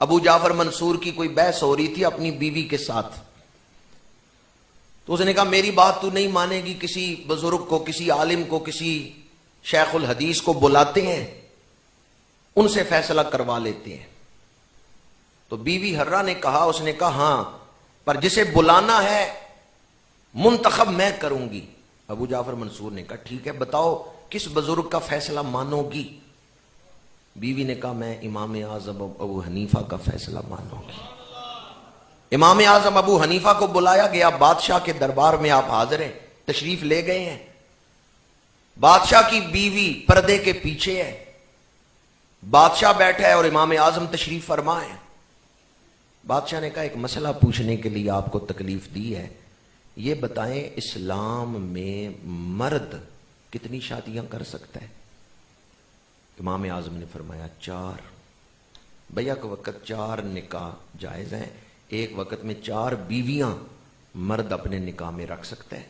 ابو جعفر منصور کی کوئی بحث ہو رہی تھی اپنی بیوی کے ساتھ، تو اس نے کہا میری بات تو نہیں مانے گی، کسی بزرگ کو، کسی عالم کو، کسی شیخ الحدیث کو بلاتے ہیں، ان سے فیصلہ کروا لیتے ہیں۔ تو بیوی حرہ نے کہا، اس نے کہا ہاں، پر جسے بلانا ہے منتخب میں کروں گی۔ ابو جعفر منصور نے کہا ٹھیک ہے، بتاؤ کس بزرگ کا فیصلہ مانو گی؟ بیوی نے کہا میں امام اعظم ابو حنیفہ کا فیصلہ مانوں گی۔ امام اعظم ابو حنیفہ کو بلایا گیا، بادشاہ کے دربار میں آپ حاضر ہیں، تشریف لے گئے ہیں۔ بادشاہ کی بیوی پردے کے پیچھے ہے، بادشاہ بیٹھا ہے اور امام اعظم تشریف فرما ہے۔ بادشاہ نے کہا ایک مسئلہ پوچھنے کے لیے آپ کو تکلیف دی ہے، یہ بتائیں اسلام میں مرد کتنی شادیاں کر سکتا ہے؟ امام اعظم نے فرمایا 4۔ بیک وقت 4 نکاح جائز ہیں، ایک وقت میں 4 بیویاں مرد اپنے نکاح میں رکھ سکتا ہے۔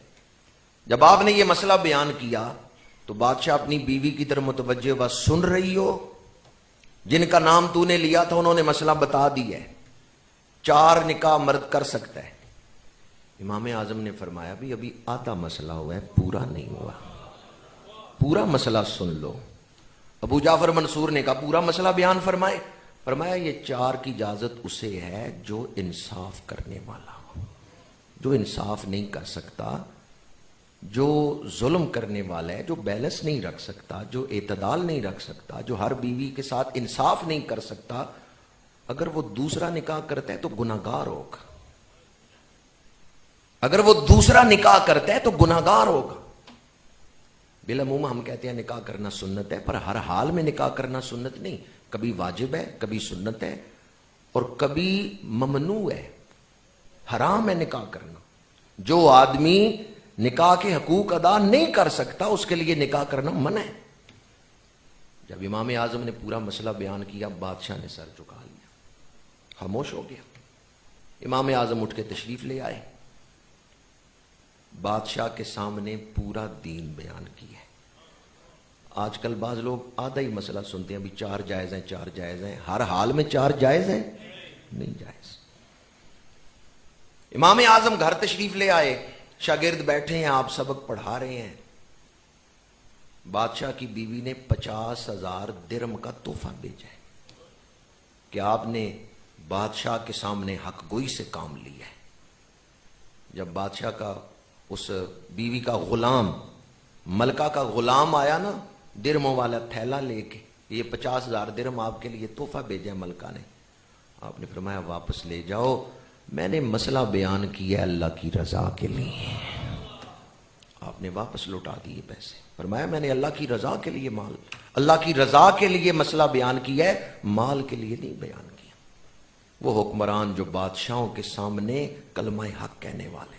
جب آپ نے یہ مسئلہ بیان کیا تو بادشاہ اپنی بیوی کی طرف متوجہ ہوا، سن رہی ہو؟ جن کا نام تو نے لیا تھا انہوں نے مسئلہ بتا دیا ہے، 4 نکاح مرد کر سکتا ہے۔ امام اعظم نے فرمایا بھی ابھی آدھا مسئلہ ہوا ہے، پورا نہیں ہوا، پورا مسئلہ سن لو۔ ابو جعفر منصور نے کہا پورا مسئلہ بیان فرمائے۔ فرمایا یہ 4 کی اجازت اسے ہے جو انصاف کرنے والا ہو، جو انصاف نہیں کر سکتا، جو ظلم کرنے والا ہے، جو بیلنس نہیں رکھ سکتا، جو اعتدال نہیں رکھ سکتا، جو ہر بیوی کے ساتھ انصاف نہیں کر سکتا، اگر وہ دوسرا نکاح کرتا ہے تو گناہگار ہوگا۔ اگر وہ دوسرا نکاح کرتا ہے تو گناہگار ہوگا۔ بالعموم ہم کہتے ہیں نکاح کرنا سنت ہے، پر ہر حال میں نکاح کرنا سنت نہیں، کبھی واجب ہے، کبھی سنت ہے، اور کبھی ممنوع ہے، حرام ہے نکاح کرنا۔ جو آدمی نکاح کے حقوق ادا نہیں کر سکتا اس کے لیے نکاح کرنا منع ہے۔ جب امام اعظم نے پورا مسئلہ بیان کیا، بادشاہ نے سر جھکا لیا، خاموش ہو گیا۔ امام اعظم اٹھ کے تشریف لے آئے، بادشاہ کے سامنے پورا دین بیان کیا ہے۔ آج کل بعض لوگ آدھا ہی مسئلہ سنتے ہیں، بھی 4 جائز ہیں، 4 جائز ہیں، ہر حال میں 4 جائز ہیں؟ نہیں جائز۔ امام اعظم گھر تشریف لے آئے، شاگرد بیٹھے ہیں، آپ سبق پڑھا رہے ہیں۔ بادشاہ کی بیوی نے 50,000 درم کا تحفہ بھیجا ہے کہ آپ نے بادشاہ کے سامنے حق گوئی سے کام لیا ہے۔ جب بادشاہ کا اس بیوی کا غلام، ملکہ کا غلام آیا نا درموں والا تھیلا لے کے، یہ 50,000 درم آپ کے لیے تحفہ بھیجا ہے ملکہ نے، آپ نے فرمایا واپس لے جاؤ، میں نے مسئلہ بیان کیا اللہ کی رضا کے لیے۔ آپ نے واپس لوٹا دیے پیسے، فرمایا میں نے اللہ کی رضا کے لیے اللہ کی رضا کے لیے مسئلہ بیان کیا ہے، مال کے لیے نہیں بیان کیا۔ وہ حکمران جو بادشاہوں کے سامنے کلمہ حق کہنے والے،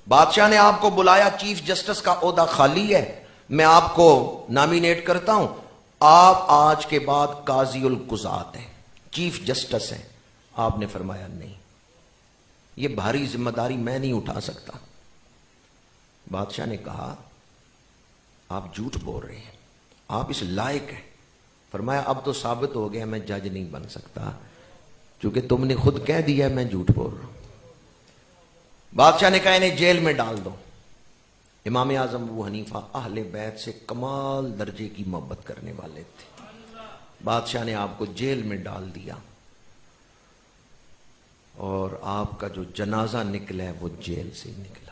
بادشاہ نے آپ کو بلایا، چیف جسٹس کا عہدہ خالی ہے، میں آپ کو نامینیٹ کرتا ہوں، آپ آج کے بعد قاضی القضات ہیں، چیف جسٹس ہیں۔ آپ نے فرمایا نہیں، یہ بھاری ذمہ داری میں نہیں اٹھا سکتا۔ بادشاہ نے کہا آپ جھوٹ بول رہے ہیں، آپ اس لائق ہیں۔ فرمایا اب تو ثابت ہو گیا میں جج نہیں بن سکتا، کیونکہ تم نے خود کہہ دیا میں جھوٹ بول رہا ہوں۔ بادشاہ نے کہا انہیں جیل میں ڈال دو۔ امام اعظم ابو حنیفہ اہل بیت سے کمال درجے کی محبت کرنے والے تھے، بادشاہ نے آپ کو جیل میں ڈال دیا، اور آپ کا جو جنازہ نکلا ہے وہ جیل سے نکلا۔